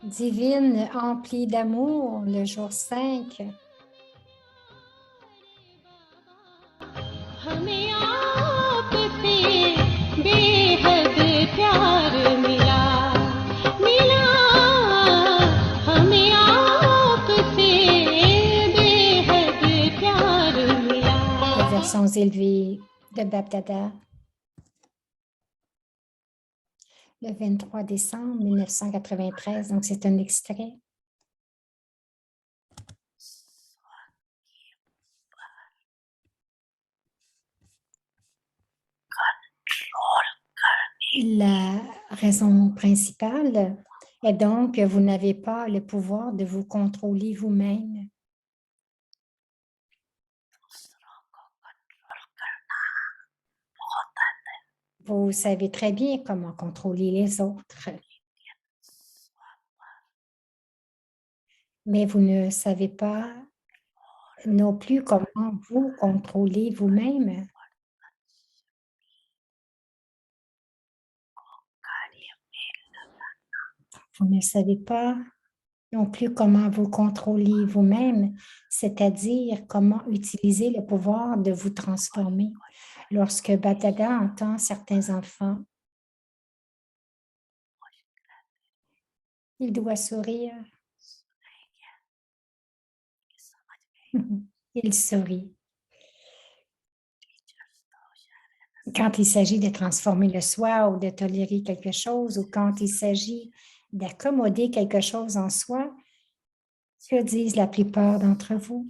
Divine, emplie d'amour, le jour 5. हमें आपसे बेहद प्यार मिला मिला हमें आपसे बेहद प्यार मिला Les versions élevées de Bapdada, le 23 décembre 1993. Donc, c'est un extrait. La raison principale est donc que vous n'avez pas le pouvoir de vous contrôler vous-même. Vous savez très bien comment contrôler les autres, mais vous ne savez pas non plus comment vous contrôler vous-même. Vous ne savez pas non plus comment vous contrôler vous-même, c'est-à-dire comment utiliser le pouvoir de vous transformer. Lorsque Bapdada entend certains enfants, il doit sourire. Il sourit. Quand il s'agit de transformer le soi ou de tolérer quelque chose, ou quand il s'agit d'accommoder quelque chose en soi, que disent la plupart d'entre vous?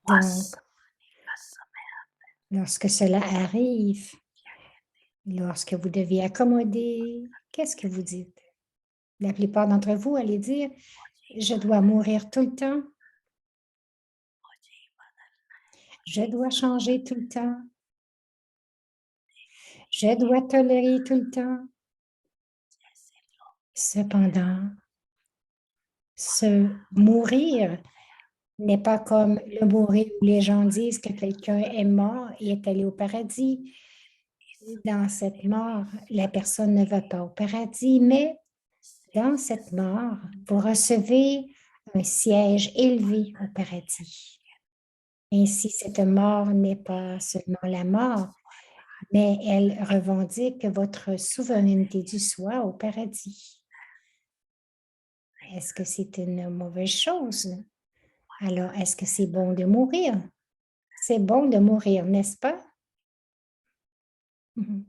Donc, lorsque cela arrive, lorsque vous devez accommoder, qu'est-ce que vous dites? La plupart d'entre vous allez dire, je dois mourir tout le temps, je dois changer tout le temps, je dois tolérer tout le temps. Cependant, se mourir n'est pas comme le mourir où les gens disent que quelqu'un est mort et est allé au paradis. Dans cette mort, la personne ne va pas au paradis, mais dans cette mort, vous recevez un siège élevé au paradis. Ainsi, cette mort n'est pas seulement la mort, mais elle revendique votre souveraineté du soi au paradis. Est-ce que c'est une mauvaise chose? Alors, est-ce que c'est bon de mourir? C'est bon de mourir, n'est-ce pas? Mhm.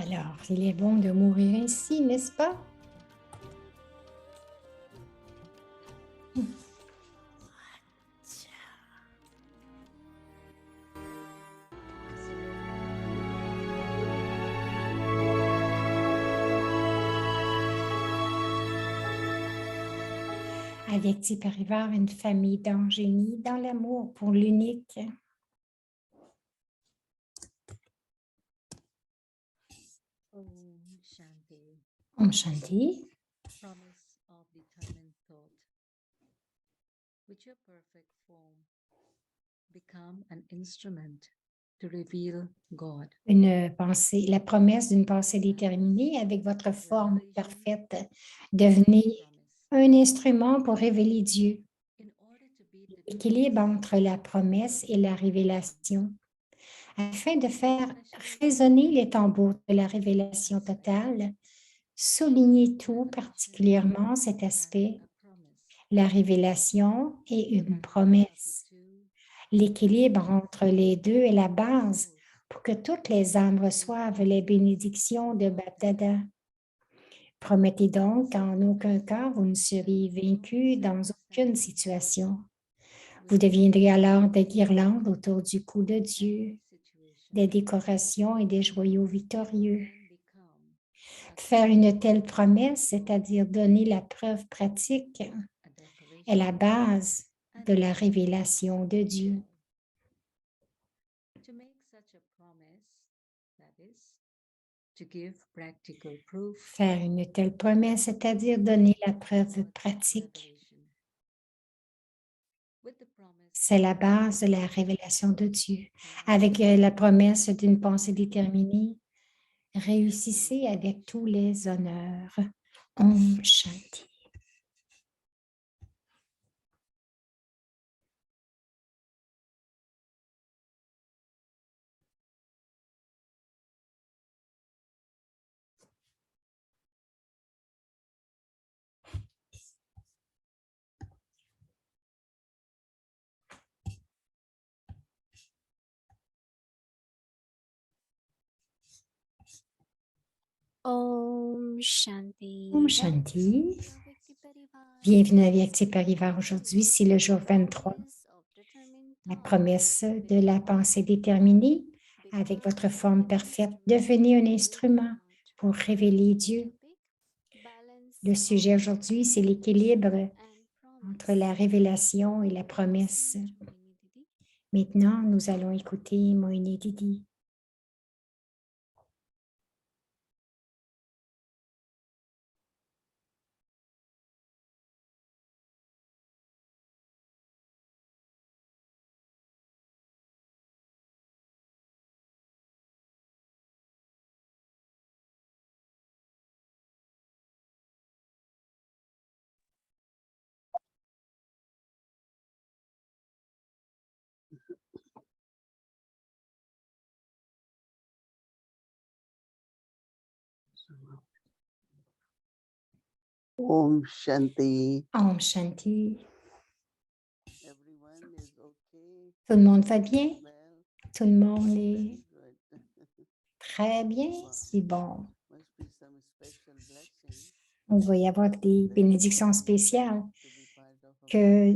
Alors, il est bon de mourir ainsi, n'est-ce pas? Avec-il peut arriver une famille dans génie, dans l'amour pour l'unique. Om Shanti. Om Shanti. Promise of determined thought. With your perfect form, become an instrument to reveal God. Une pensée, la promesse d'une pensée déterminée avec votre forme parfaite. Devenez un instrument pour révéler Dieu. In order to be the L'équilibre entre la promesse et la révélation. Afin de faire résonner les tambours de la révélation totale, soulignez tout particulièrement cet aspect. La révélation est une promesse. L'équilibre entre les deux est la base pour que toutes les âmes reçoivent les bénédictions de Bapdada. Promettez donc qu'en aucun cas vous ne serez vaincu dans aucune situation. Vous deviendrez alors des guirlandes autour du cou de Dieu, des décorations et des joyaux victorieux. Faire une telle promesse, c'est-à-dire donner la preuve pratique, est la base de la révélation de Dieu. To make such a promise, that is, to give practical proof, Faire une telle promesse, c'est-à-dire donner la preuve pratique, C'est la base de la révélation de Dieu. Avec la promesse d'une pensée déterminée, réussissez avec tous les honneurs. Om Shanti. Om Shanti. Om Shanti. Bienvenue à Vyakti Parivar aujourd'hui. C'est le jour 23. La promesse de la pensée déterminée. Avec votre forme parfaite, devenez un instrument pour révéler Dieu. Le sujet aujourd'hui, c'est l'équilibre entre la révélation et la promesse. Maintenant, nous allons écouter Moïni Didi. Om Shanti. Om Shanti. Everyone is okay. Tout le monde va bien? Well, Tout le monde est very good. très bien? C'est bon. Must be some special blessing Il va y avoir des bénédictions spéciales. to be part of a Que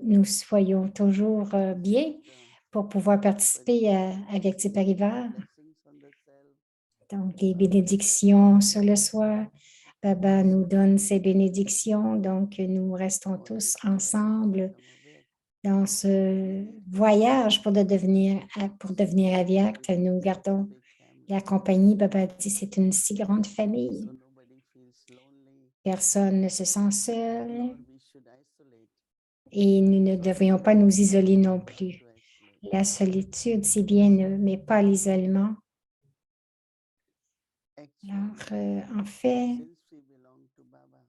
nous soyons toujours bien pour pouvoir participer avec Vyakti Parivar. blessings on the self. Donc, les bénédictions sur le soi. Baba nous donne ses bénédictions. Donc, nous restons tous ensemble dans ce voyage pour devenir Avyakt. Nous gardons la compagnie. Baba dit c'est une si grande famille. So nobody feels lonely, Personne ne se sent seul nor we should isolate. et nous ne devrions pas nous isoler non plus. To isolate. La solitude, c'est bien, mais pas l'isolement. Actually, Alors, en fait, since we belong to Baba,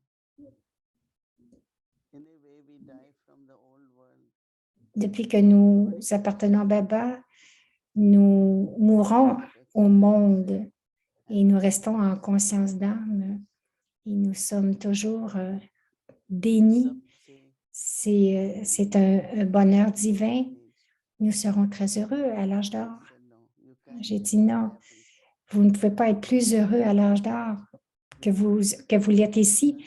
in a way we die from the old world. depuis que nous appartenons à Baba, nous mourons au monde et nous restons en conscience d'âme et nous sommes toujours bénis. C'est un bonheur divin. Nous serons très heureux à l'âge d'or. J'ai dit non, vous ne pouvez pas être plus heureux à l'âge d'or que vous l'êtes ici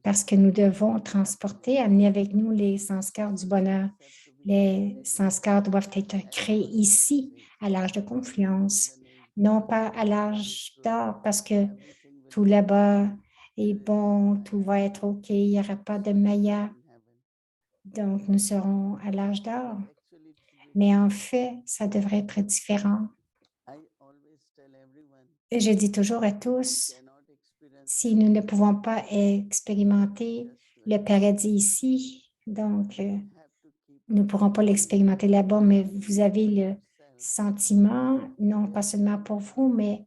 parce que nous devons transporter, amener avec nous les sanskars du bonheur. Les sanskars doivent être créés ici, à l'âge de confiance, non pas à l'âge d'or, parce que tout là-bas est bon, tout va être OK, il n'y aura pas de maya. Donc, nous serons à l'âge d'or. Mais en fait, ça devrait être différent. Et je dis toujours à tous, si nous ne pouvons pas expérimenter le paradis ici, donc nous ne pourrons pas l'expérimenter là-bas, mais vous avez le sentiment, non pas seulement pour vous, mais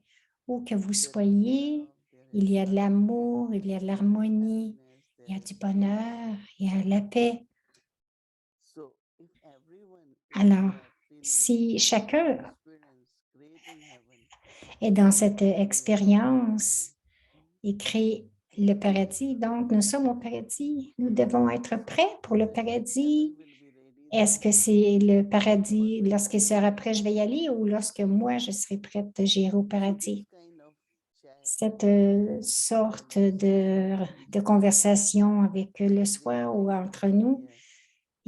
où que vous soyez, il y a de l'amour, il y a de l'harmonie, il y a du bonheur, il y a la paix. Alors, si chacun est dans cette expérience et crée le paradis, donc nous sommes au paradis, nous devons être prêts pour le paradis. Est-ce que c'est le paradis lorsqu'il sera prêt, je vais y aller ou lorsque moi, je serai prête, j'irai au paradis? Cette sorte de conversation avec le soi ou entre nous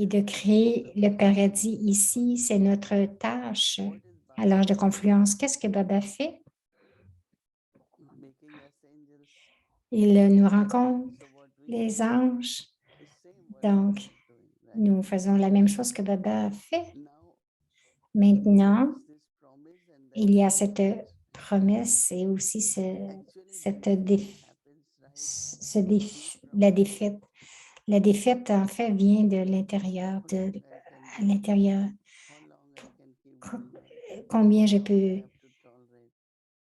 et de créer le paradis ici, c'est notre tâche à l'âge de confluence. Qu'est-ce que Baba fait? Il nous rencontre, les anges. Donc, nous faisons la même chose que Baba a fait. Maintenant, il y a cette promesse et aussi la défaite. La défaite, en fait, vient de l'intérieur, à l'intérieur. how long I can keep Co- doing that, Combien je how long I peux, have to tolerate,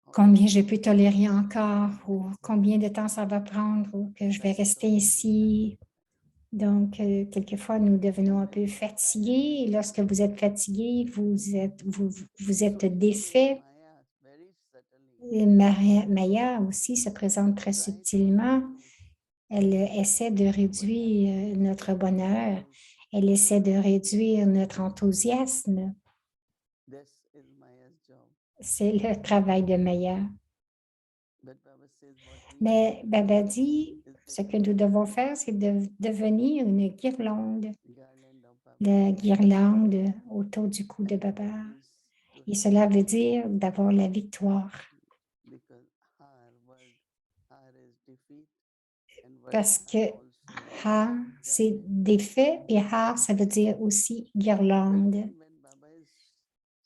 how combien long je I peux have to tolérer accept encore, the ou next combien de second. temps ça va prendre, ou que je vais That is rester also being ici. Donc, quelquefois, nous devenons un When peu you are tired, fatigués. Et lorsque vous êtes fatigué, vous êtes défait. Maya very subtly Maya aussi se présente très try to subtilement. reduce Elle essaie de réduire notre bonheur. Elle essaie de réduire notre enthousiasme. this is Maya's job. C'est le travail de Maya. But Baba says what we Mais have to Baba do dit, is ce que become nous devons a faire, c'est de devenir une guirlande, garland of Baba. la guirlande autour du cou de And that Baba. means to Et have cela veut victory, dire d'avoir la victoire. because har word har is defeat and word Parce har que also means Ha, c'est garland. défait, et Ha, ça veut dire aussi But guirlande. then when Baba is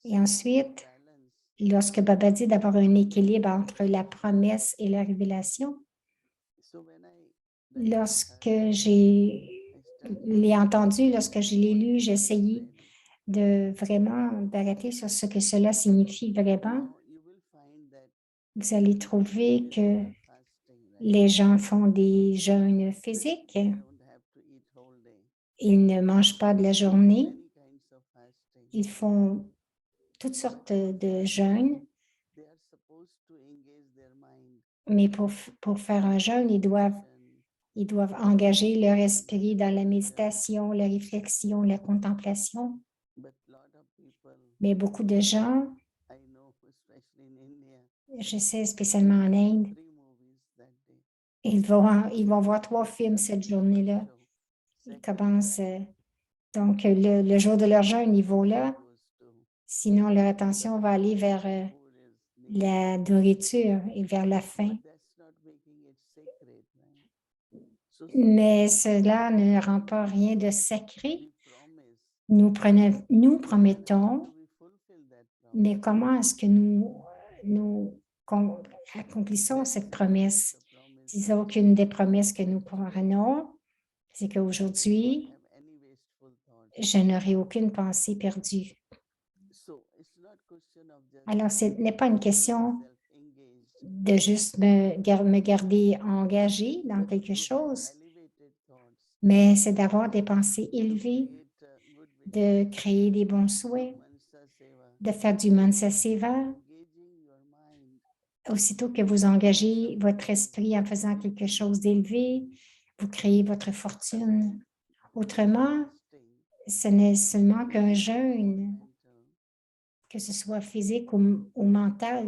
Et saying ensuite, balance, lorsque Baba dit d'avoir un équilibre entre la promesse et la révélation, so when I lorsque heard je I started l'ai entendu, lorsque je l'ai lu, j'ai what essayé meant. de vraiment d'arrêter sur ce que cela signifie vraiment. Now you will find that Vous allez people trouver nowadays que are fasting, right? les gens font des jeûnes physiques. They don't have to eat whole day. Ils ne mangent pas de la They do journée. many kinds of fasting. Ils font toutes sortes de jeûnes, They are supposed to engage their mind. mais pour faire un jeûne, ils doivent engager leur esprit dans la méditation, la réflexion, la contemplation. But lot of people, Mais beaucoup de gens, I know, especially in India, je sais spécialement en Inde, 3 movies that day. ils vont voir 3 films cette journée-là. So, Ils commencent, donc le jour de leur jeûne, ils vont là. goes to Sinon, leur attention va aller vers food is needed. la nourriture et vers la faim. But that's not making it sacred, right? So Mais cela ne rend pas rien de sacré. we promise. Nous But then how promettons, do we fulfill that promise? mais comment est-ce que nous accomplissons cette promesse? The promise Disons qu'une des promesses que nous prenons, c'est qu'aujourd'hui, have any wasteful thoughts. je n'aurai aucune pensée perdue. So it's not question of just Alors, ce n'est pas une question self engaged, de juste me garder engagée dans quelque chose, elevated thoughts, mais c'est d'avoir des pensées élevées, create good vision, de créer des bons souhaits, mansa seva, de faire du mansa seva. engaging your mind. Aussitôt que vous engagez votre esprit en faisant quelque chose d'élevé, vous créez votre fortune. Autrement, ce n'est seulement qu'un jeûne, que ce soit physique ou mental.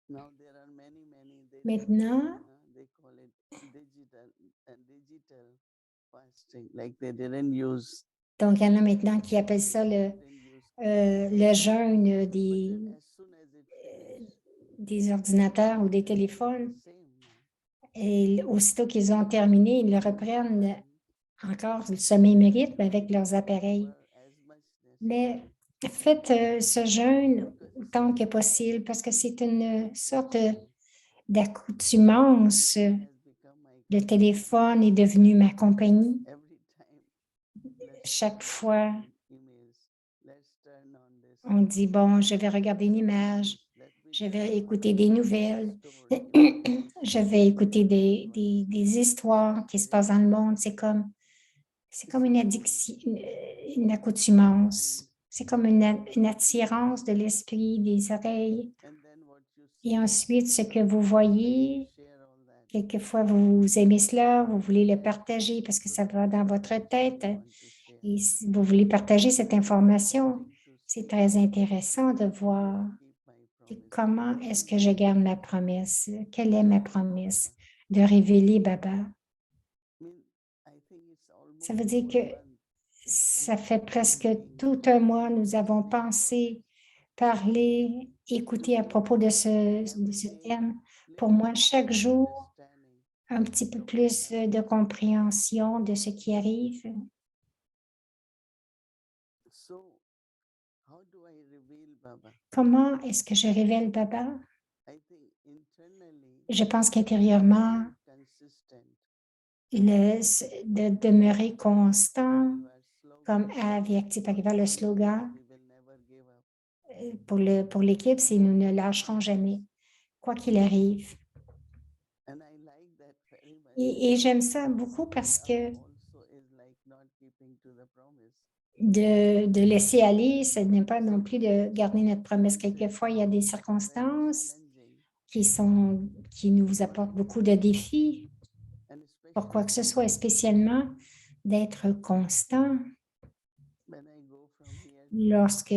Now there are many, Maintenant, they call it digital fasting. Like they didn't use donc il y en a maintenant qui appellent ça didn't use le jeûne but then as soon as it finished, des ordinateurs ou des téléphones. same now. Et aussitôt qu'ils ont terminé, ils le reprennent encore ce même rythme avec leurs appareils. As much necessary. Mais faites ce jeûne autant que possible parce que c'est une sorte d'accoutumance. Has become my Le téléphone est devenu ma compagnie. every time. Chaque fois, Emails. Let's turn on this. on dit, bon, je vais regarder une image, Let me je tell vais you écouter des nouvelles, story. je vais écouter des histoires qui se passent dans le monde. C'est comme une addiction, une accoutumance. C'est comme une attirance de l'esprit, des oreilles. And then what you see, Et ensuite, ce que vous voyez, share all that. quelquefois vous aimez cela, vous voulez le partager parce que ça va dans votre tête. Want to share. Et si vous voulez partager cette information, c'est très intéressant de voir Keep my promise. comment est-ce que je garde ma promesse. Quelle est ma promesse? De révéler Baba. I think it's almost Ça veut dire que 1 month. ça fait presque tout un mois, nous avons pensé, parlé, écouté à propos de ce thème. Pour moi, chaque jour, Understanding. un petit peu plus de compréhension de ce qui arrive. So, how do I reveal Baba? Comment est-ce que je révèle Baba? I think internally, Je pense qu'intérieurement, consistent. de demeurer constant, You are slow comme à Vyakti Parivar, le slogan we will never give up. pour l'équipe, c'est « Nous ne lâcherons jamais, quoi qu'il arrive ». And I like that very much. Et j'aime ça beaucoup parce que Also is like not keeping to the promise. de laisser aller, ce n'est pas non plus de garder notre promesse. Quelquefois, il y a des circonstances Challenging. qui nous apportent beaucoup de défis And pour quoi que ce especially soit, spécialement d'être constant. when I go from here Lorsque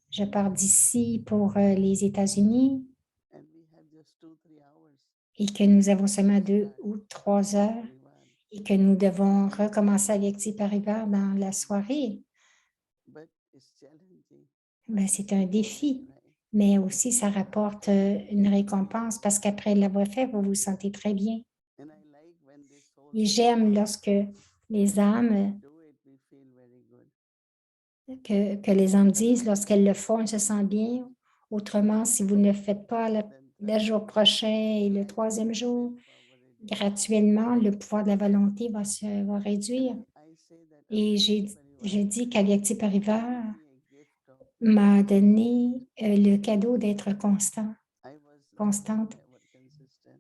je pars d'ici pour les États-Unis and we have just 2-3 hours. et que nous avons seulement 2 ou 3 heures et que nous devons recommencer avec Vyakti Parivar dans la soirée, But it's challenging. ben, c'est un défi. Right? Mais aussi, ça rapporte une récompense parce qu'après l'avoir fait, vous vous sentez très bien. And I like when this whole Et j'aime lorsque les âmes, do it, we feel very good. que les âmes disent, lorsqu'elles le font, elles se sentent bien. Autrement, si vous ne le faites pas le jour prochain et le troisième jour, graduellement, le pouvoir de la volonté va réduire. I say that Et Vyakti j'ai dit qu'à Vyakti Parivar gave me a gift of m'a donné le cadeau d'être constante. I was Constante. never consistent.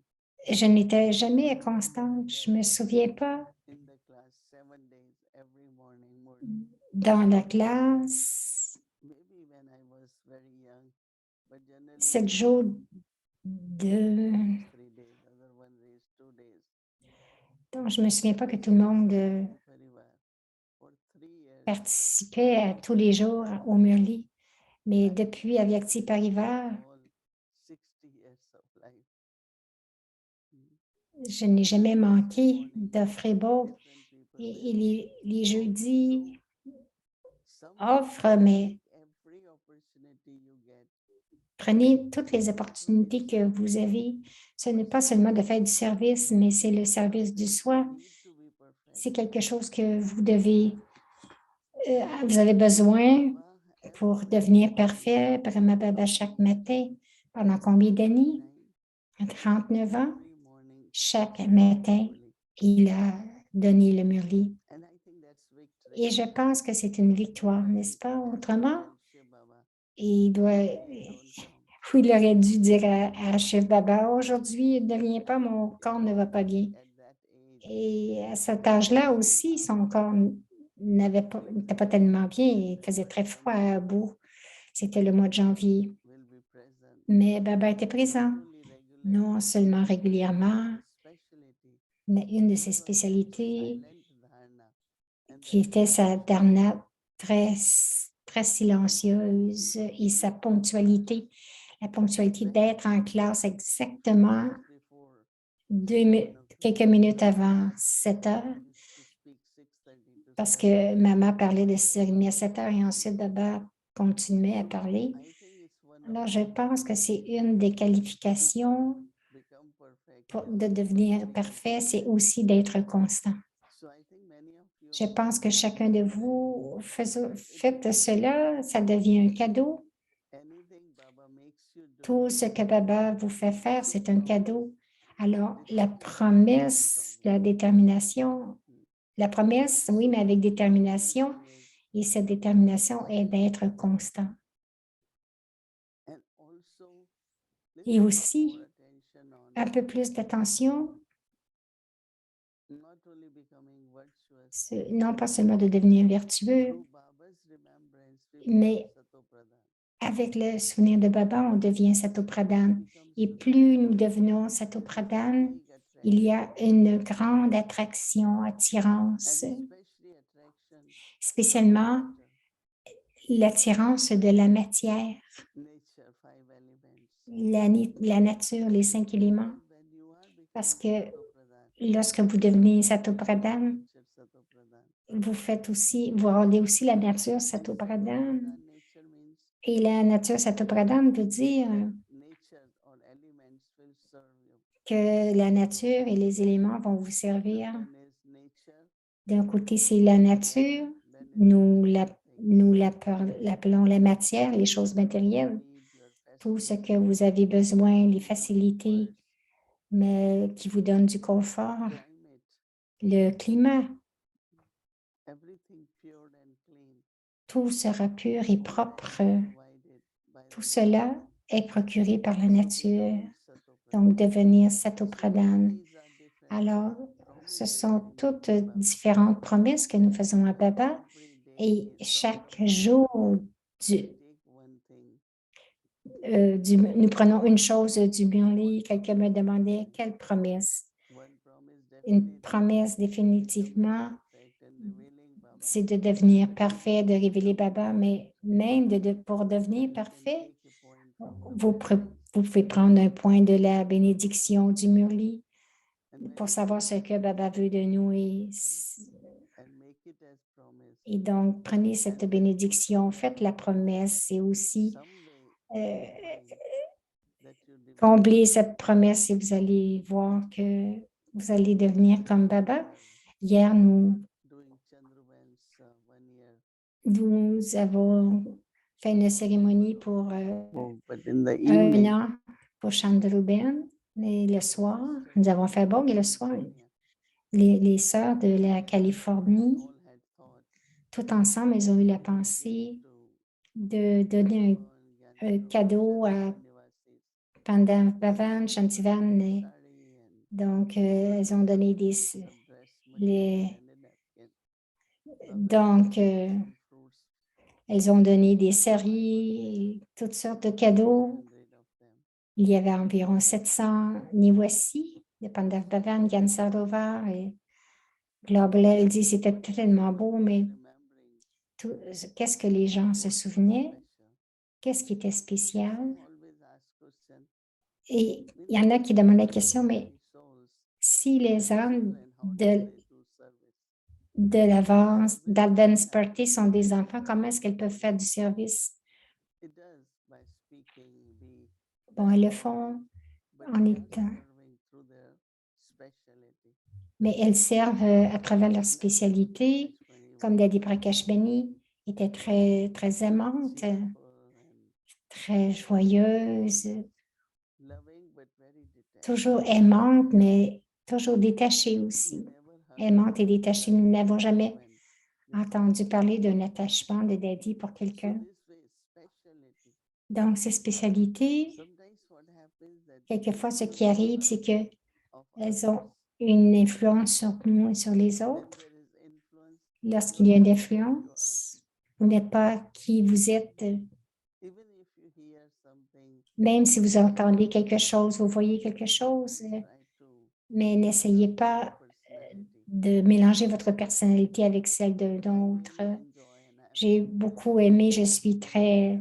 Je n'étais jamais constante. Je ne me souviens pas In the class 7 days, every morning. dans la classe, Maybe when I was very young, but generally 7 jours de... 3 days, other one is 2 days. Donc, je ne me souviens pas que tout le monde Very well. For 3 years, participait à tous les jours au Murli. Mais depuis à Vyakti Parivar, all 60 years of life. je n'ai jamais manqué de Fribourg. Different people Et les jeudis Some offrent, mais every opportunity you get. prenez toutes les opportunités que vous avez. Ce n'est pas seulement de faire du service, mais c'est le service du soi. Need to be perfect. C'est quelque chose que vous avez besoin pour devenir parfait. Brahma Baba chaque matin, pendant combien d'années? 39 ans. Every morning, Chaque matin, il a donné le Murli. and I think that's victory. Et je pense que c'est une victoire, n'est-ce pas? Autrement, Shiv Baba, il doit, don't come. ou il aurait dû dire à Shiv Baba, aujourd'hui, ne viens pas, mon corps ne va pas bien. At that age, Et à cet âge-là aussi, son corps n'était pas tellement bien. Il faisait très froid à bout. C'était le mois de janvier. will be present. Mais Baba était présent, Only regular non seulement régulièrement, specialty, mais une de ses spécialités, silent dharana. And qui était sa dharana très, très silencieuse et sa ponctualité, la ponctualité d'être en classe exactement before quelques minutes avant 7 heures, to speak 6:30 to parce 7. que maman parlait de 6h30 à 7 heures et ensuite Baba continuait à parler. I think it's one of Alors, je pense que c'est une des qualifications become perfect. de devenir parfait, c'est aussi d'être constant. So I think many of you Je pense que chacun de vous faites cela, ça devient un cadeau. anything Baba makes you do, Tout ce que Baba vous fait faire, c'est un cadeau. Alors, la promesse, la détermination, la promesse, oui, mais avec détermination, et cette détermination est d'être constant. and also Et little aussi, more attention on un peu plus d'attention, not only becoming virtuous, non pas seulement de devenir vertueux, through Baba's remembrance, we mais become Satopradhan. avec le souvenir de Baba, on devient Satopradhan. Et plus nous devenons Satopradhan, Big attraction, il y a une grande attraction, attirance, and especially attraction, spécialement l'attirance de la matière, nature, 5 elements. la nature, les 5 éléments. When you are Parce becoming que Satopradhan, lorsque vous devenez Satopradhan, nature Satopradhan. vous rendez aussi la nature Satopradhan. Nature means Et la nature Satopradhan veut dire nature or elements will serve you. que la nature et les éléments vont vous servir. One is nature, D'un côté, c'est la nature. then Nous l'appelons la matière, les choses matérielles. need your Tout ce que vous avez besoin, les facilités, mais qui vous donnent du confort, climate, le climat, everything pure and clean. tout sera pur et propre. provided by Tout the cela nature. est procuré par la So nature, become Satopradhan. donc devenir So Satopradhan. these are different Alors, ce promises sont we toutes make to Baba. différentes promesses que nous faisons à Baba Every day et is chaque Satopradhan. jour, We take one thing. nous prenons une chose du Murli. Quelqu'un me demandait quelle promesse. One promise Une definitely promesse is to become définitivement, perfect and revealing Baba. c'est de devenir parfait, de révéler Baba, mais même pour devenir You can parfait, take a point from vous, Baba. vous pouvez prendre un point de la bénédiction du Murli And when pour you savoir take ce que Baba veut de nous and make it as promise, et donc prenez cette bénédiction, faites la promesse et aussi some way you euh, find that you develop comblez cette promesse et vous allez voir que vous allez devenir comme Baba. Hier, doing Chandravans 1 year. nous avons fait une cérémonie pour But in the un evening, an pour Chandruben. Et le soir, nous avons fait bon et le soir, les sœurs de la Californie, all had thought tout ensemble, elles ont eu la to pensée give to de donner un cadeau à Pandav Bhavan, Shantivan. Donc, elles ont donné les, donc, elles ont donné des séries, toutes sortes de cadeaux. Il y avait environ 700 Niwasi de Pandav Bhavan, Gansarovar et Global. Elle dit c'était tellement beau, mais qu'est-ce que les gens se souvenaient? Qu'est-ce qui était spécial? Et il y en a qui demandent la question, mais si les âmes de l'avance, d'Advance Party sont des enfants, comment est-ce qu'elles peuvent faire du service? Bon, elles le font en étant, mais elles servent à travers leur spécialité, comme Daddy Prakash Beni était très, très aimante, très joyeuse, toujours aimante, mais toujours détachée aussi. Aimante et détachée. Nous n'avons jamais entendu parler d'un attachement de Daddy pour quelqu'un. Donc, ces spécialités, quelquefois, ce qui arrive, c'est qu'elles ont une influence sur nous et sur les autres. Lorsqu'il y a une influence, vous n'êtes pas qui vous êtes. Même si vous entendez quelque chose, vous voyez quelque chose, mais n'essayez pas de mélanger votre personnalité avec celle d'un autre. J'ai beaucoup aimé, je suis très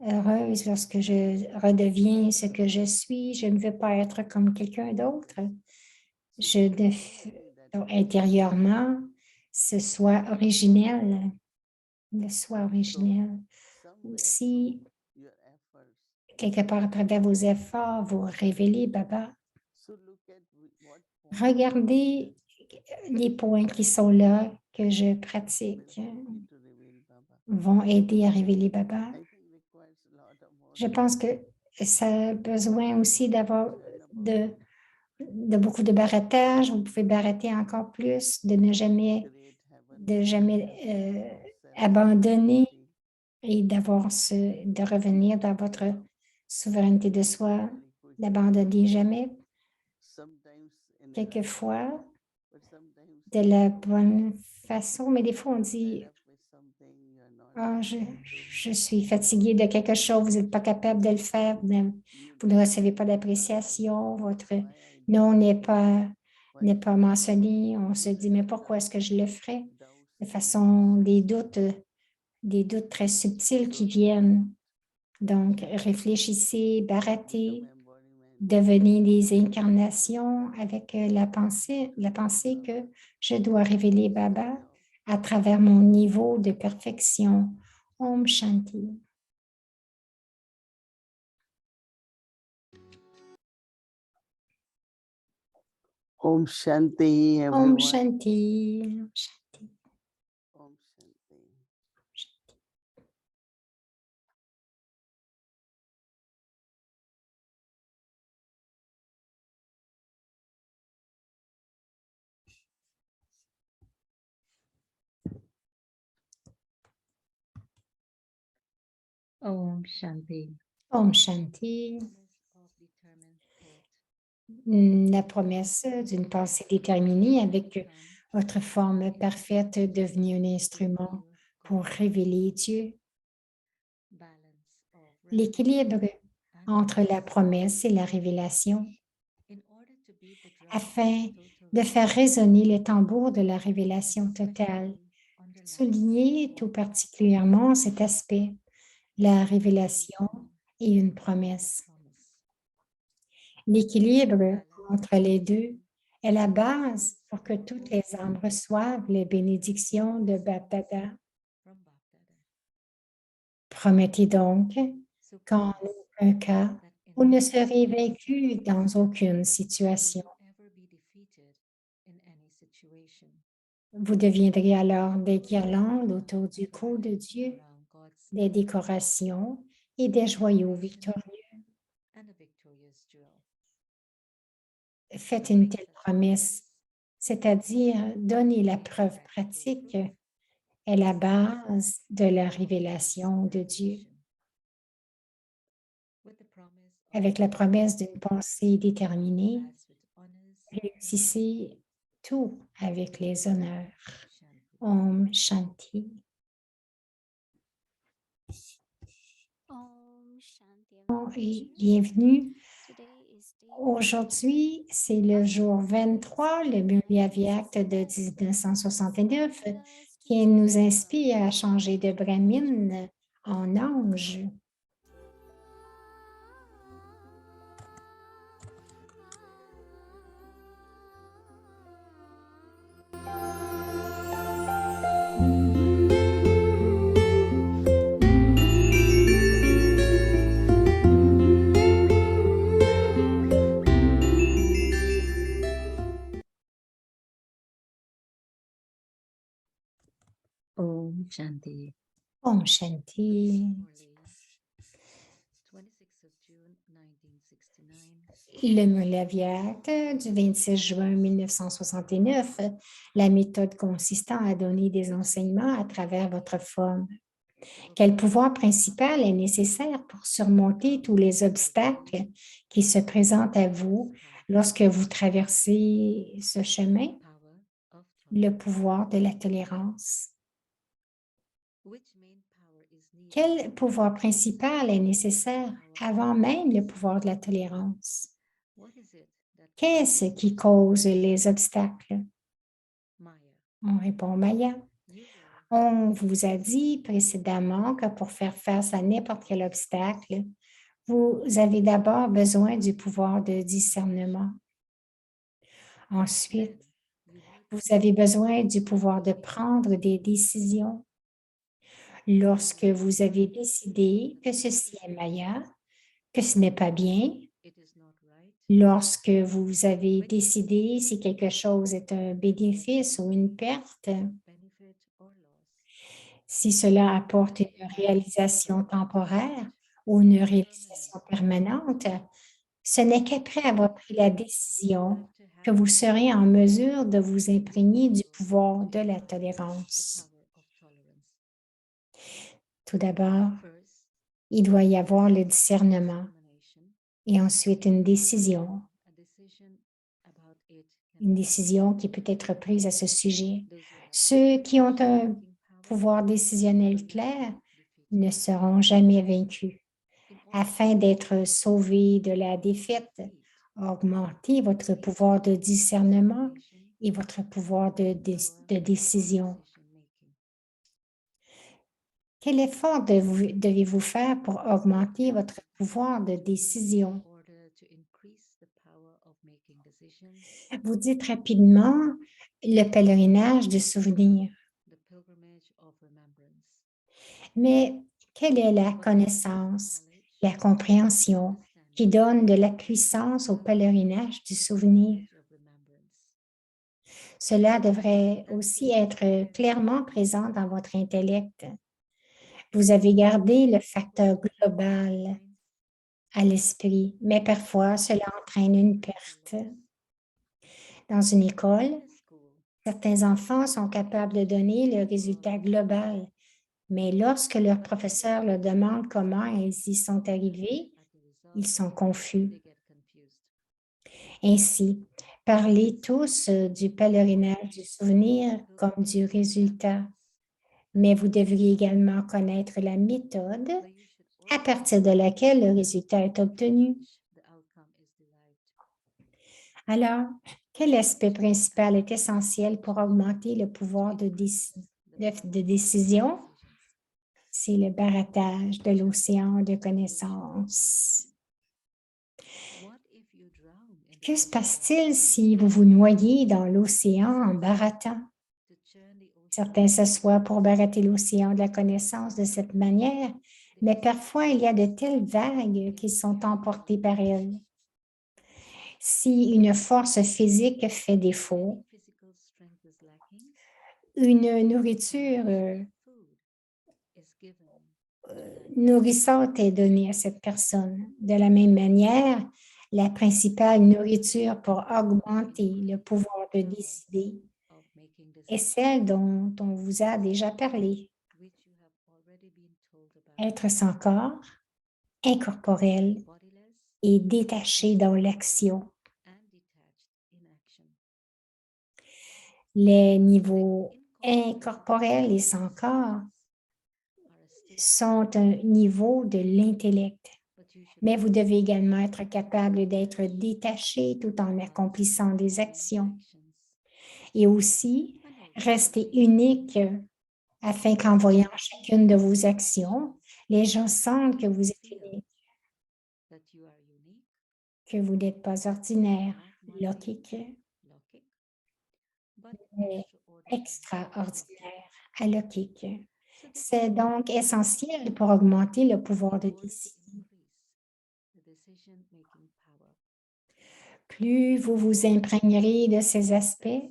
heureuse lorsque je redeviens ce que je suis. Je ne veux pas être comme quelqu'un d'autre. Donc, intérieurement, ce soit originel, le soi originel. Aussi, quelque part à travers vos efforts, vous révélez, Baba. Regardez les points qui sont là, que je pratique, vont aider à révéler Baba. Je pense que ça a besoin aussi d'avoir de beaucoup de barattage. Vous pouvez baretter encore plus, de jamais abandonner et de revenir dans votre souveraineté de soi, d'abandonner jamais. Quelquefois, de la bonne façon, mais des fois, on dit ah, je suis fatiguée de quelque chose, vous n'êtes pas capable de le faire, vous ne recevez pas d'appréciation, votre nom n'est pas mentionné. On se dit, mais pourquoi est-ce que je le ferais? De façon, des doutes très subtils qui viennent. Donc, réfléchissez, barattez, devenez des incarnations avec la pensée que je dois révéler Baba à travers mon niveau de perfection. Om Shanti. Om Shanti, everyone. Om Shanti. Om Shanti. Om Shanti. Om Shanti. Om Shanti. Of determined thought. La promesse d'une pensée déterminée avec votre forme parfaite devenue un instrument pour révéler Dieu. Balance of L'équilibre revelation and entre la promesse et la révélation in order to beat the drum afin of total de faire résonner le tambour de la révélation totale. underline Soulignez tout particulièrement cet aspect, la révélation et une promesse. promise. L'équilibre entre les deux est la base pour que toutes les âmes reçoivent les bénédictions de Baptada. From Baptada. Promettez donc So qu'en promise aucun cas, that in vous ne no serez way vaincu dans aucune will situation. you ever be defeated in any situation. Vous deviendrez alors des guirlandes autour du cou de Dieu, Around God's des décorations et des joyaux victorieux. and a victorious jewel. Faites une telle promesse, c'est-à-dire donner la preuve pratique, est la base de la révélation de Dieu. With the promise of Avec la promesse d'une pensée déterminée, pass with honors, réussissez tout avec les honneurs. Shanti. Om Shanti. Om Shanti. Et bienvenue. Today is day Aujourd'hui, c'est le jour 23, le Mulaviact de 1969, qui nous inspire à changer de Brahmine en ange. Om Shanti. Om Shanti. Murli, 26th of June 1969. Le Mulaviact du 26 juin 1969, la méthode consistant à donner des enseignements à travers votre forme. Quel pouvoir principal est nécessaire pour surmonter tous les obstacles qui se présentent à vous lorsque vous traversez ce chemin? Power of Le tolerance. pouvoir de la tolérance. Which main power is needed? Quel pouvoir principal est nécessaire avant même le pouvoir de la tolérance? What is it that Qu'est-ce qui cause les obstacles? Maya? On répond Maya. You will On vous a dit précédemment que pour faire face à n'importe quel obstacle, vous avez d'abord besoin du pouvoir de discernement. Ensuite, you need vous avez besoin du pouvoir de prendre des décisions. Lorsque vous avez décidé que ceci est Maya, que ce n'est pas bien, it is not right. lorsque vous avez décidé si quelque chose est un bénéfice ou une perte, Benefit or loss. si cela apporte une réalisation temporaire ou une réalisation permanente, ce n'est qu'après avoir pris la décision que vous serez en mesure de vous imprégner du pouvoir de la tolérance. Power of tolerance. Tout d'abord, First, il doit y avoir le discernement discrimination. et ensuite une décision, A decision about it can une décision qui peut être prise à ce sujet. those who have Ceux qui ont un thinking power pouvoir décisionnel clair defeated. ne seront jamais vaincus. In order Afin d'être sauvés de la défaite, augmentez votre pouvoir de discernement et votre pouvoir de décision. Quel effort devez-vous faire pour augmenter votre pouvoir de décision? Vous dites rapidement le pèlerinage de souvenirs. Mais quelle est la connaissance, la compréhension qui donne de la puissance au pèlerinage du souvenir? Cela devrait aussi être clairement présent dans votre intellect. Vous avez gardé le facteur global à l'esprit, mais parfois cela entraîne une perte. Dans une école, certains enfants sont capables de donner le résultat global, Mais lorsque leur professeur leur demande comment ils y sont arrivés, ils sont confus. Ainsi, parlez tous du pèlerinage du souvenir comme du résultat, mais vous devriez également connaître la méthode à partir de laquelle le résultat est obtenu. Alors, quel aspect principal est essentiel pour augmenter le pouvoir de décision? C'est le barattage de l'océan de connaissances. Que se passe-t-il si vous vous noyez dans l'océan en barattant? Certains s'assoient pour barater l'océan de la connaissance de cette manière, mais parfois il y a de telles vagues qu'ils sont emportés par elles. Si une force physique fait défaut, une nourriture nourrissante est donnée à cette personne. De la même manière, la principale nourriture pour augmenter le pouvoir de décider est celle dont on vous a déjà parlé. Être sans corps, incorporel et détaché dans l'action. Les niveaux incorporels et sans corps sont un niveau de l'intellect, mais vous devez également être capable d'être détaché tout en accomplissant des actions et aussi rester unique afin qu'en voyant chacune de vos actions, les gens sentent que vous êtes unique, que vous n'êtes pas ordinaire, logique, mais extraordinaire, alaukique. C'est donc essentiel pour augmenter le pouvoir de décider. Plus vous vous imprégnerez de ces aspects,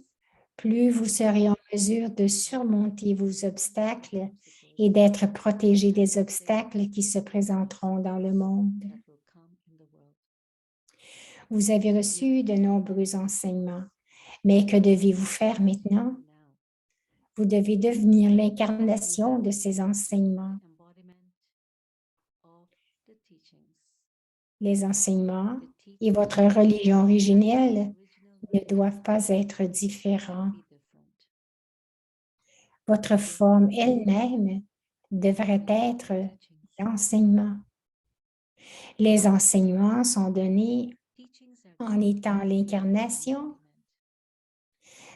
plus vous serez en mesure de surmonter vos obstacles et d'être protégé des obstacles qui se présenteront dans le monde. Vous avez reçu de nombreux enseignements, mais que devez-vous faire maintenant? Vous devez devenir l'incarnation de ces enseignements. Les enseignements et votre religion originelle ne doivent pas être différents. Votre forme elle-même devrait être l'enseignement. Les enseignements sont donnés en étant l'incarnation.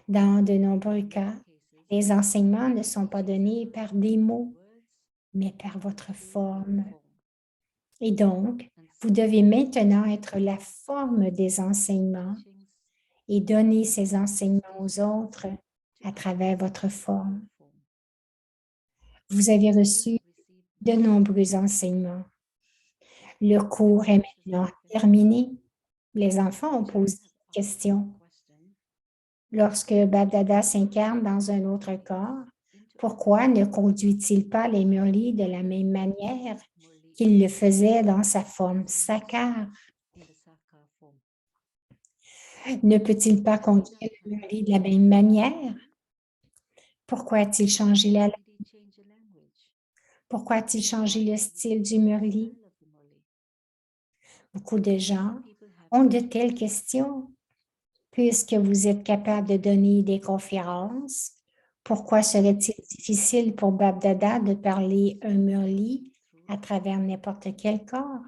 Dans de nombreux cas, les enseignements ne sont pas donnés par des mots, mais par votre forme. Et donc, vous devez maintenant être la forme des enseignements et donner ces enseignements aux autres à travers votre forme. Vous avez reçu de nombreux enseignements. Le cours est maintenant terminé. Les enfants ont posé des questions. Lorsque Babdada s'incarne dans un autre corps, pourquoi ne conduit-il pas les Murlis de la même manière qu'il le faisait dans sa forme Sakar? Ne peut-il pas conduire le Murli de la même manière? Pourquoi a-t-il changé la langue? Pourquoi a-t-il changé le style du Murli? Beaucoup de gens ont de telles questions. Puisque vous êtes capable de donner des conférences, pourquoi serait-il difficile pour Babdada de parler un Murli à travers n'importe quel corps?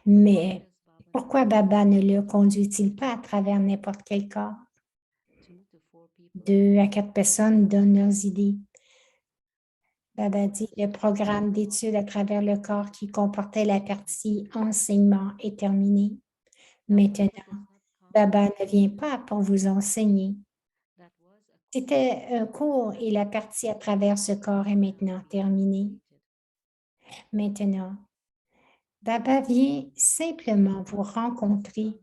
Mais pourquoi Baba ne le conduit-il pas à travers n'importe quel corps? 2 à 4 personnes donnent leurs idées. Baba dit, le programme d'études à travers le corps qui comportait la partie enseignement est terminé. Maintenant, Baba ne vient pas pour vous enseigner. C'était un cours et la partie à travers ce corps est maintenant terminée. Maintenant, Baba vient simplement vous rencontrer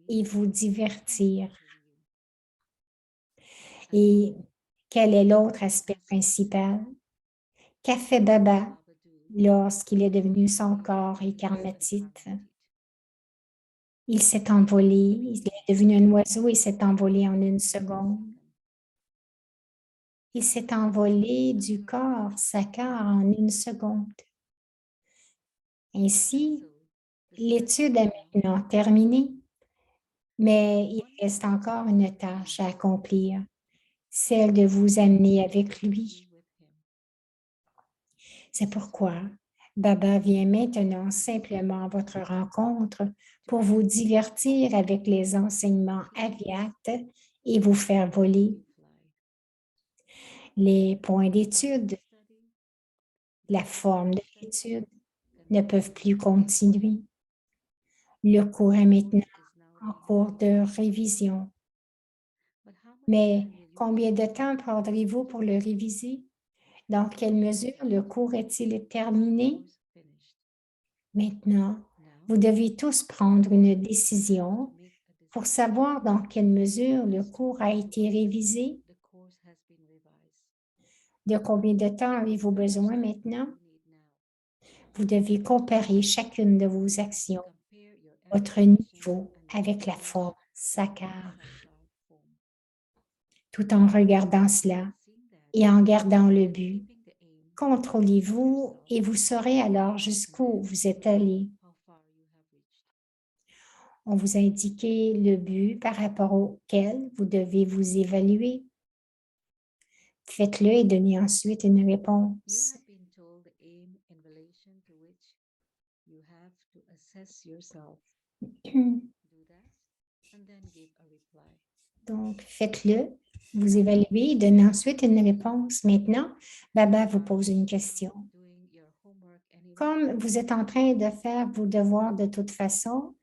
et vous divertir. Et quel est l'autre aspect principal? Qu'a fait Baba lorsqu'il est devenu son corps incarnatite? Il s'est envolé, il est devenu un oiseau et s'est envolé en une seconde. Il s'est envolé du corps Sakar en une seconde. Ainsi, l'étude est maintenant terminée, mais il reste encore une tâche à accomplir, celle de vous amener avec lui. C'est pourquoi Baba vient maintenant simplement à votre rencontre pour vous divertir avec les enseignements aviat et vous faire voler. Les points d'étude, la forme de l'étude ne peuvent plus continuer. Le cours est maintenant en cours de révision. Mais combien de temps prendrez-vous pour le réviser? Dans quelle mesure le cours est-il terminé? Maintenant, vous devez tous prendre une décision pour savoir dans quelle mesure le cours a été révisé. De combien de temps avez-vous besoin maintenant? Vous devez comparer chacune de vos actions, votre niveau avec la forme Sakar, tout en regardant cela et en gardant le but. Contrôlez-vous et vous saurez alors jusqu'où vous êtes allé. On vous a indiqué le but par rapport auquel vous devez vous évaluer. Faites-le et donnez ensuite une réponse. Donc, faites-le, vous évaluez et donnez ensuite une réponse. Maintenant, Baba vous pose une question. Comme vous êtes en train de faire vos devoirs de toute façon,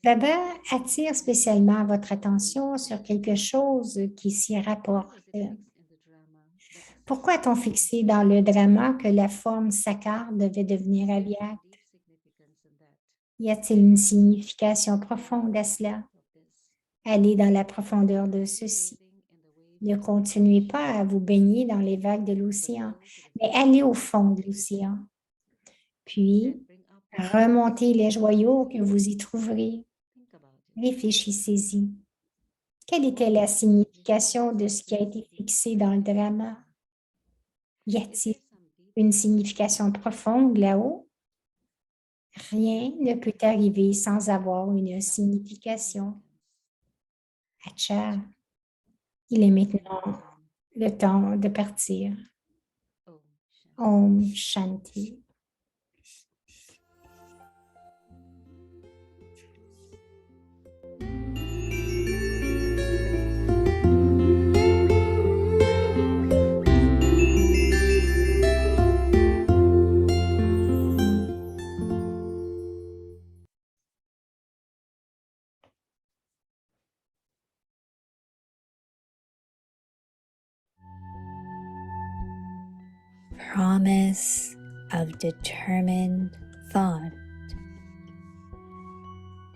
Baba attire spécialement votre attention sur quelque chose qui s'y rapporte. Pourquoi a-t-on fixé dans le drama que la forme Sakar devait devenir aviate? Y a-t-il une signification profonde à cela? Allez dans la profondeur de ceci. Ne continuez pas à vous baigner dans les vagues de l'océan, mais allez au fond de l'océan. Puis, remontez les joyaux que vous y trouverez. Réfléchissez-y. Quelle était la signification de ce qui a été fixé dans le drama? Y a-t-il une signification profonde là-haut? Rien ne peut arriver sans avoir une signification. Acha, il est maintenant le temps de partir. Om Shanti. Promise of determined thought.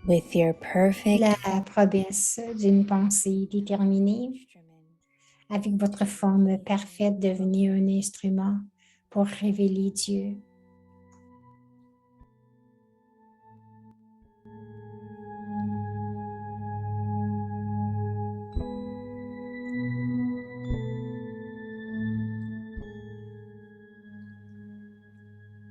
With your perfect La promesse d'une pensée déterminée instrument, avec votre forme parfaite devenue un instrument pour révéler Dieu.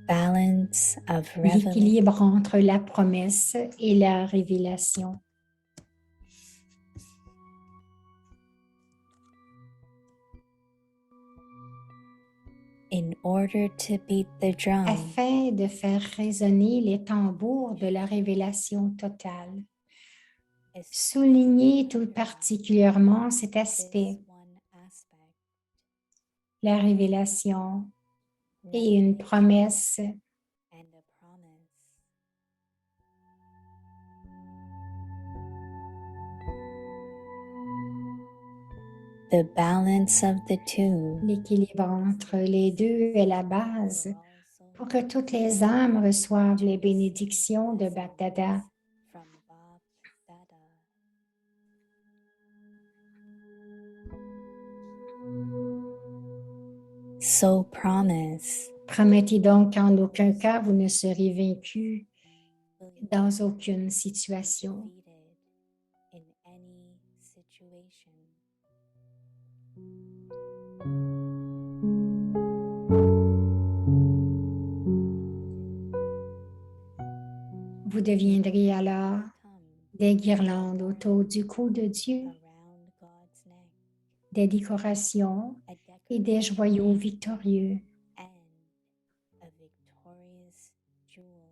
balance of revelation, L'équilibre entre la promesse et la révélation. in order to beat the drum, Afin de faire résonner les tambours de la révélation totale. Soulignez tout particulièrement cet aspect, this one aspect, la révélation et une promesse. and a promise. The balance of the two L'équilibre entre les deux est la base pour que toutes les âmes reçoivent les bénédictions de Bapdada. from Bap Dada. So promise Promettez donc qu'en aucun cas vous ne serez vaincu dans aucune situation. defeated in any situation. Vous deviendrez alors become des guirlandes autour du cou de Dieu, around God's neck, des décorations a et des decoration joyaux victorieux. and a victorious jewel.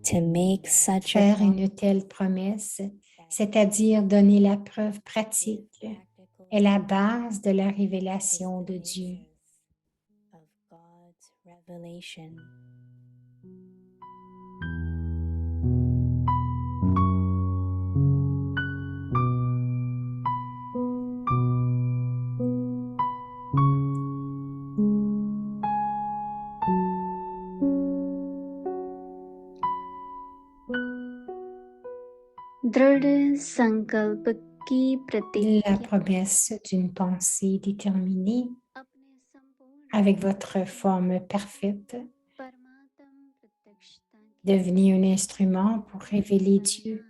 To make such a Faire promise une telle promesse, that c'est-à-dire donner la preuve give pratique, practical est la proof base de la is révélation the de Dieu. basis of God's revelation. दृढ़ संकल्प की La प्रतिज्ञा promesse d'une pensée déterminée अपने संपूर्ण avec votre forme parfaite, परमात्म प्रत्यक्षता की devenez un instrument pour révéler Dieu.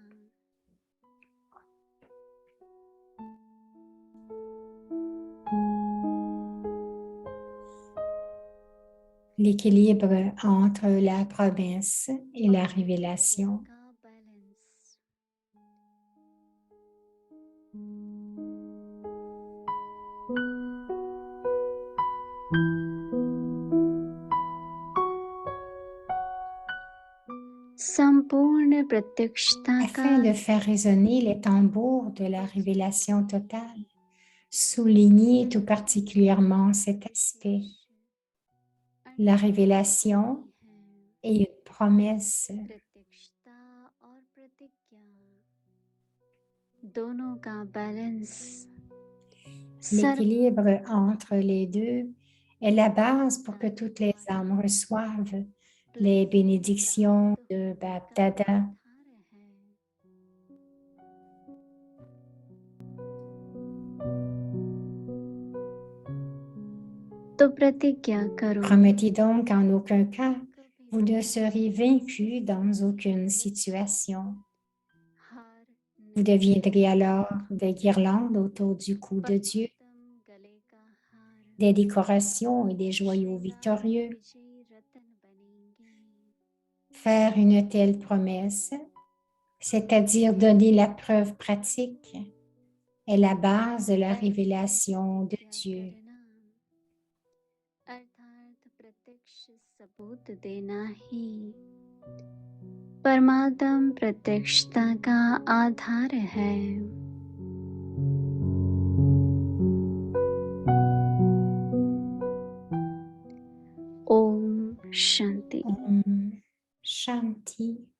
L'équilibre entre la promesse et la révélation. का बैलेंस संपूर्ण प्रत्यक्षता का Afin de faire résonner les tambours de la révélation totale, soulignez tout particulièrement cet aspect. La révélation est une promesse. प्रत्यक्षता और प्रतिज्ञा दोनों का balance L'équilibre entre les deux est la base pour que toutes les âmes reçoivent les bénédictions de Baptada. तो प्रतिज्ञा करो Promettez donc en aucun cas, vous ne serez vaincu dans aucune situation. हार Vous deviendrez alors des guirlandes autour du cou de Dieu, परमात्म गले का हार des décorations et des joyaux victorieux. विजयी रतन बनेंगी Faire une telle promesse, c'est-à-dire donner la preuve pratique, est la base de la révélation de Dieu. अर्थात प्रत्यक्ष सबूत देना ही परमात्म प्रत्यक्षता का आधार है ओम शांति Om Shanti.